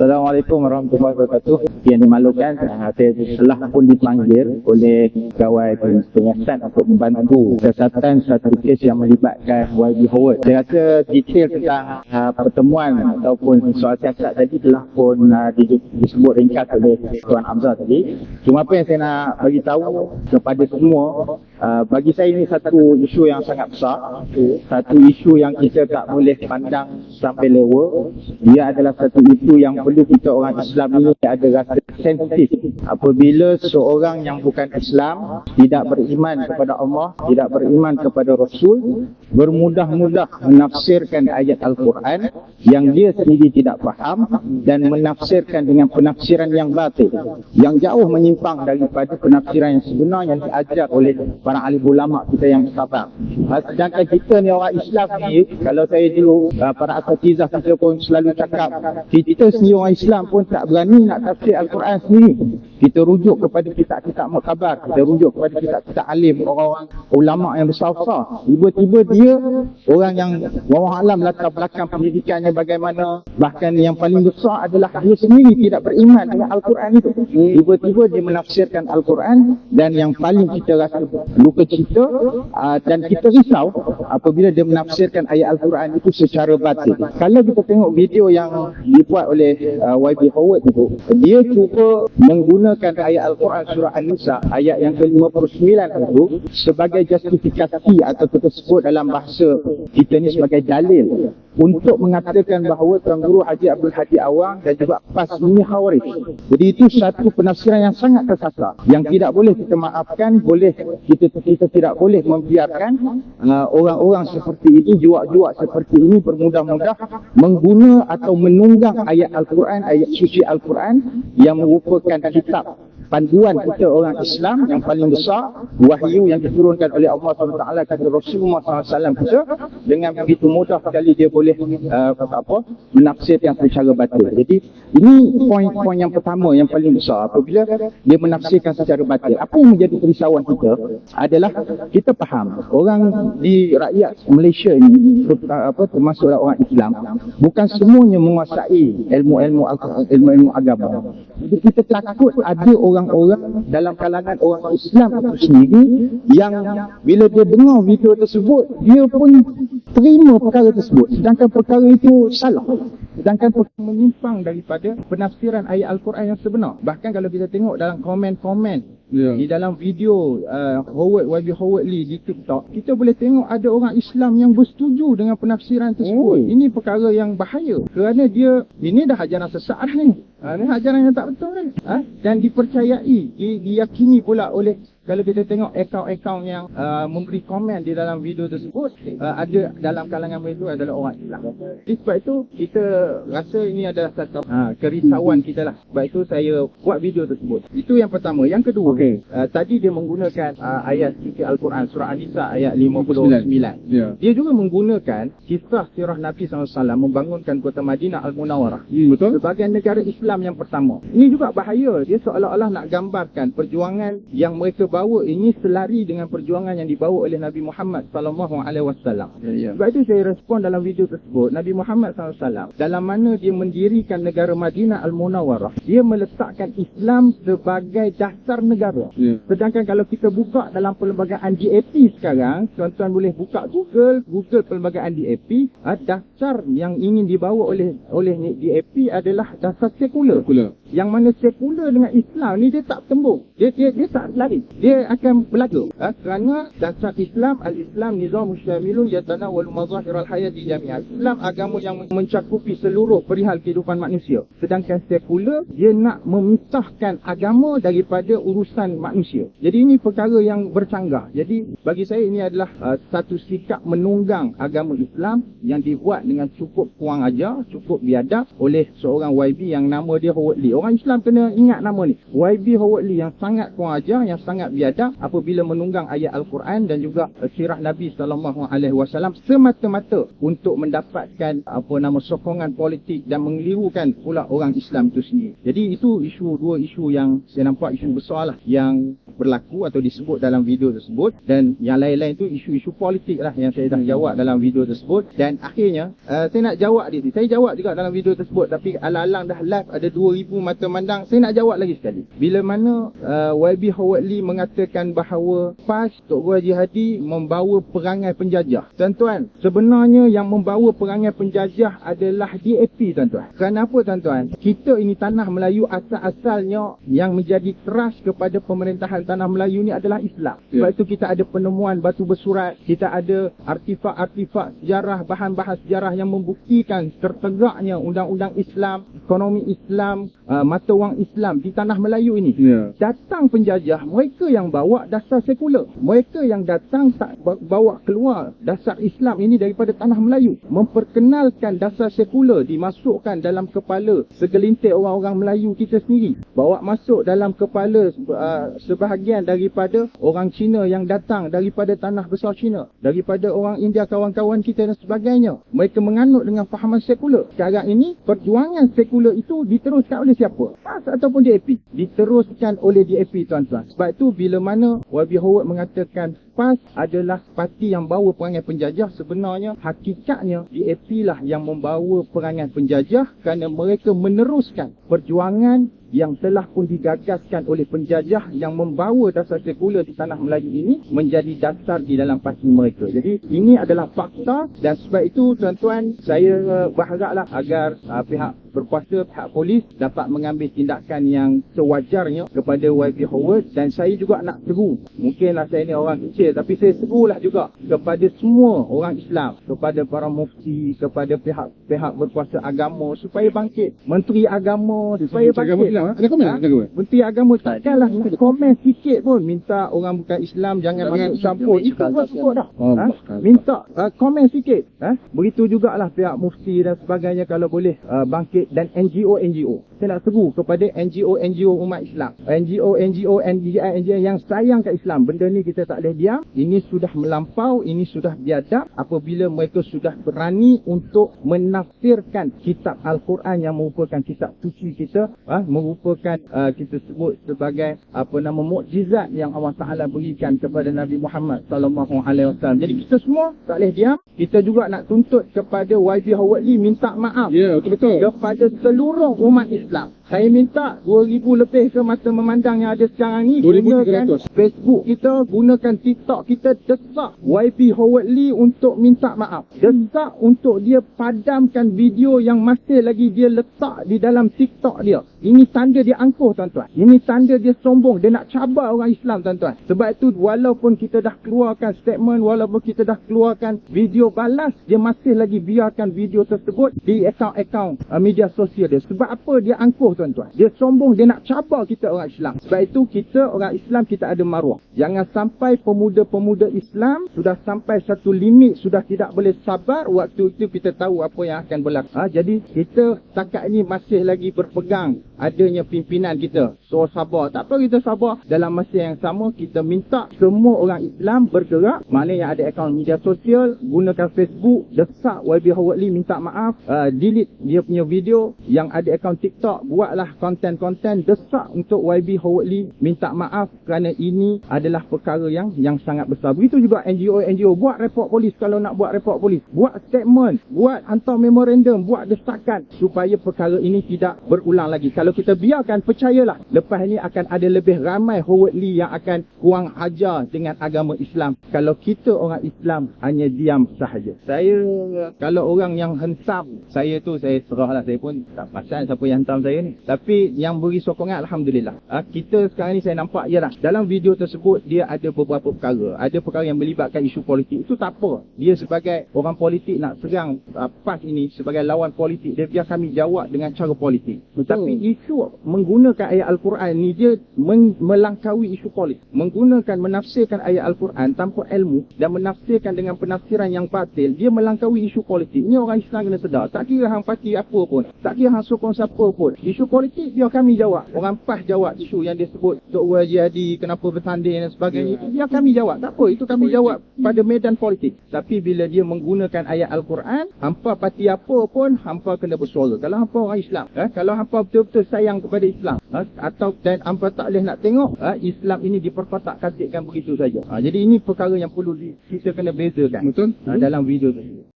Assalamualaikum warahmatullahi wabarakatuh. Yang dimalukan, saya telah pun dipanggil oleh pegawai penyiasat untuk membantu siasatan satu kes yang melibatkan YB Howard. Saya rasa detail tentang pertemuan ataupun soal siasat tadi telah pun disebut ringkas oleh Tuan Hamzah tadi. Cuma apa yang saya nak bagi tahu kepada semua, bagi saya ini satu isu yang sangat besar, satu isu yang kita tak boleh pandang sampai lewa. Dia adalah satu isu yang perlu kita orang Islam ini ada rasa sensitif. Apabila seorang yang bukan Islam, tidak beriman kepada Allah, tidak beriman kepada Rasul, bermudah-mudah menafsirkan ayat Al-Quran yang dia sendiri tidak faham dan menafsirkan dengan penafsiran yang batil, yang jauh menyimpang daripada penafsiran yang sebenar yang diajar oleh para alim ulama kita yang bersabar. Sedangkan kita ni orang Islam ni, kalau saya dulu para asatizah kita pun selalu cakap, kita sendiri orang Islam pun tak berani nak tafsir Al-Quran sendiri. Kita rujuk kepada kitab-kitab muktabar, kita rujuk kepada kitab-kitab alim, orang-orang ulama yang besar-besar. Tiba-tiba dia orang yang wallahu alam latar belakang pendidikannya bagaimana, bahkan yang paling besar adalah dia sendiri tidak beriman dengan Al-Quran itu. Tiba-tiba dia menafsirkan Al-Quran, dan yang paling kita rasa luka cita dan kita risau apabila dia menafsirkan ayat Al-Quran itu secara batil. Kalau kita tengok video yang dibuat oleh YB Howard itu, dia cuba menggunakan ayat Al-Quran surah An-Nisa ayat yang ke-59 itu sebagai justifikasi, atau kita sebut dalam bahasa kita ni sebagai dalil untuk mengatakan bahawa Tuan Guru Haji Abdul Hadi Awang dan juga PAS ini khawarij. Jadi itu satu penafsiran yang sangat tersasar, yang tidak boleh kita maafkan. Kita tidak boleh membiarkan orang-orang seperti ini, juak-juak seperti ini bermudah-mudah mengguna atau menunggang ayat Al-Quran, ayat suci Al-Quran yang merupakan kitab panduan kita orang Islam yang paling besar, wahyu yang diturunkan oleh Allah SWT kepada Rasulullah SAW kita, dengan begitu mudah sekali dia boleh menafsirkan secara batil. Jadi ini poin-poin yang pertama yang paling besar, apabila dia menafsirkan secara batil. Apa yang menjadi kerisauan kita adalah kita faham orang di rakyat Malaysia ini, termasuk orang Islam, bukan semuanya menguasai ilmu-ilmu agama. Jadi kita takut ada orang-orang dalam kalangan orang Islam itu sendiri yang bila dia dengar video tersebut, dia pun terima perkara tersebut, sedangkan perkara itu salah, sedangkan perkara menyimpang daripada penafsiran ayat Al-Quran yang sebenar. Bahkan kalau kita tengok dalam komen-komen di dalam video YB Howard Lee di TikTok, kita boleh tengok ada orang Islam yang bersetuju dengan penafsiran tersebut. Ini perkara yang bahaya, kerana ini dah ajaran sesat ni. Ini ajaran yang tak betul ni. Dan dipercayai, diyakini pula oleh, kalau kita tengok akaun-akaun yang memberi komen di dalam video tersebut, ada dalam kalangan mereka adalah orang Islam. Jadi sebab itu kita rasa ini adalah satu kerisauan kita lah. Sebab itu saya buat video tersebut. Itu yang pertama. Yang kedua, tadi dia menggunakan ayat suci Al-Quran surah An-Nisa ayat 59. Dia juga menggunakan kisah sirah Nabi SAW membangunkan kota Madinah Al-Munawwarah sebagai negara Islam yang pertama. Ini juga bahaya. Dia seolah-olah nak gambarkan perjuangan yang mereka bawa ini selari dengan perjuangan yang dibawa oleh Nabi Muhammad SAW. Sebab itu saya respon dalam video tersebut, Nabi Muhammad SAW dalam mana dia mendirikan negara Madinah Al-Munawwarah, dia meletakkan Islam sebagai dasar negara. Sedangkan kalau kita buka dalam perlembagaan DAP sekarang, tuan-tuan boleh buka Google perlembagaan DAP, dasar yang ingin dibawa oleh DAP adalah dasar sekular. Yang mana sekular dengan Islam ni dia tak tembung, dia tak lari, dia akan berlaku. Kerana dasar Islam, al-Islam nizam syamilun yatanawwalu mazahir al-hayati jami'ah. Islam agama yang mencakupi seluruh perihal kehidupan manusia. Sedangkan sekular dia nak memisahkan agama daripada urusan manusia. Jadi ini perkara yang bercanggah. Jadi bagi saya ini adalah satu sikap menunggang agama Islam yang dibuat dengan cukup kurang ajar, cukup biadab oleh seorang YB yang nama dia Howard Lee. Orang Islam kena ingat nama ni. YB Howard Lee yang sangat kurang ajar, yang sangat biadab apabila menunggang ayat Al-Quran dan juga sirah Nabi SAW semata-mata untuk mendapatkan sokongan politik dan mengelirukan pula orang Islam itu sendiri. Jadi itu dua isu yang saya nampak isu besar lah yang berlaku atau disebut dalam video tersebut, dan yang lain-lain itu isu-isu politik lah yang saya dah jawab dalam video tersebut. Dan akhirnya saya nak jawab dia. Saya jawab juga dalam video tersebut, tapi alang-alang dah live ada 2,000 mata mandang. Saya nak jawab lagi sekali. Bila mana YB Howard Lee mengatakan bahawa PAS Tok Guru Haji Hadi membawa perangai penjajah. Tuan-tuan, sebenarnya yang membawa perangai penjajah adalah DAP, tuan-tuan. Kenapa, tuan-tuan? Kita ini tanah Melayu asal-asalnya yang menjadi keras kepada pemerintahan tanah Melayu ni adalah Islam. Sebab itu kita ada penemuan batu bersurat, kita ada artifak-artifak sejarah, bahan-bahan sejarah yang membuktikan tertegaknya undang-undang Islam, ekonomi Islam, mata wang Islam di tanah Melayu ini. Datang penjajah, mereka yang bawa dasar sekular. Mereka yang datang tak bawa keluar dasar Islam ini daripada tanah Melayu. Memperkenalkan dasar sekular dimasukkan dalam kepala segelintir orang-orang Melayu kita sendiri. Bawa masuk dalam kepala sebahagian daripada orang Cina yang datang daripada tanah besar Cina, daripada orang India, kawan-kawan kita dan sebagainya. Mereka menganut dengan fahaman sekular. Sekarang ini perjuangan sekular itu diteruskan oleh siapa? PAS ataupun DAP? Diteruskan oleh DAP, tuan-tuan. Sebab itu bila mana YB Howard mengatakan PAS adalah parti yang bawa perangai penjajah, sebenarnya hakikatnya DAP lah yang membawa perangai penjajah kerana mereka meneruskan perjuangan yang telah pun digagaskan oleh penjajah yang membawa dasar sekular di tanah Melayu ini menjadi dasar di dalam parti mereka. Jadi ini adalah fakta, dan sebab itu tuan-tuan, saya berharaplah agar pihak berkuasa, pihak polis dapat mengambil tindakan yang sewajarnya kepada YB Howard. Dan saya juga nak seru, mungkinlah saya ni orang kecil, tapi saya serulah juga kepada semua orang Islam, kepada para mufti, kepada pihak berkuasa agama supaya bangkit. Menteri agama supaya bangkit. Ada komen? Menteri agama takkanlah nak komen sikit pun minta orang bukan Islam jangan masuk campur. Itu pun cukup dah. Minta komen sikit. Begitu jugalah pihak mufti dan sebagainya kalau boleh bangkit, dan NGO. Saya nak seru kepada NGO umat Islam, NGO NGI yang sayang kat Islam. Benda ni kita tak boleh diam. Ini sudah melampau, ini sudah biadab apabila mereka sudah berani untuk menafsirkan kitab Al-Quran yang merupakan kitab suci kita, merupakan kita sebut sebagai mukjizat yang Allah Taala berikan kepada Nabi Muhammad SAW. Jadi kita semua tak boleh diam. Kita juga nak tuntut kepada YB Howard Lee minta maaf kepada seluruh umat Islam. Saya minta 2,000 lebih ke mata memandang yang ada sekarang ni, gunakan Facebook kita, gunakan TikTok kita, desak YB Howard Lee untuk minta maaf. Desak untuk dia padamkan video yang masih lagi dia letak di dalam TikTok dia. Ini tanda dia angkuh, tuan-tuan. Ini tanda dia sombong. Dia nak cabar orang Islam, tuan-tuan. Sebab itu walaupun kita dah keluarkan statement, walaupun kita dah keluarkan video balas, dia masih lagi biarkan video tersebut di akaun-akaun media sosial dia. Sebab apa dia angkuh, tuan-tuan? Dia sombong, dia nak cabar kita orang Islam. Sebab itu kita orang Islam, kita ada maruah. Jangan sampai pemuda-pemuda Islam sudah sampai satu limit, sudah tidak boleh sabar. Waktu itu kita tahu apa yang akan berlaku. Jadi kita setakat ini masih lagi berpegang adanya pimpinan kita. So sabar. Tak apa kita sabar. Dalam masa yang sama kita minta semua orang Islam bergerak. Mana yang ada akaun media sosial, gunakan Facebook, desak YB Howard Lee minta maaf, delete dia punya video. Yang ada akaun TikTok, buatlah konten-konten, desak untuk YB Howard Lee minta maaf kerana ini adalah perkara yang sangat besar. Begitu juga NGO buat report polis kalau nak buat report polis, buat statement, buat hantar memorandum, buat desakan supaya perkara ini tidak berulang lagi. Kalau kita biarkan, percayalah lepas ni akan ada lebih ramai Howard Lee yang akan kurang ajar dengan agama Islam kalau kita orang Islam hanya diam sahaja. Saya kalau orang yang hentam saya tu, saya serahlah. Saya pun tak pasal siapa yang hentam saya ni. Tapi yang beri sokongan, Alhamdulillah. Kita sekarang ni saya nampak ialah dalam video tersebut dia ada beberapa perkara. Ada perkara yang melibatkan isu politik. Itu tak apa. Dia sebagai orang politik nak serang PAS ini sebagai lawan politik, dia biar kami jawab dengan cara politik. Tapi isu menggunakan ayat Al-Quran Al-Quran ni dia melangkaui isu politik, menafsirkan ayat Al-Quran tanpa ilmu dan menafsirkan dengan penafsiran yang batil. Dia melangkaui isu politik. Ni orang Islam kena sedar. Tak kira hang parti apa pun, tak kira hang sokong siapa pun, isu politik biar kami jawab. Orang PAS jawab isu yang dia sebut Dr. Haji Hadi kenapa bersanding dan sebagainya, itu biar kami jawab. Tak apa, itu kami jawab pada medan politik. Tapi bila dia menggunakan ayat Al-Quran, hampa parti apa pun, hampa kena bersuara. Kalau hampa orang Islam, kalau hampa betul-betul sayang kepada Islam, atau dan hampa tak boleh nak tengok Islam ini diperkotak-katikkan begitu saja. Jadi ini perkara yang perlu kita kena bezakan. Betul? Dalam video tersebut.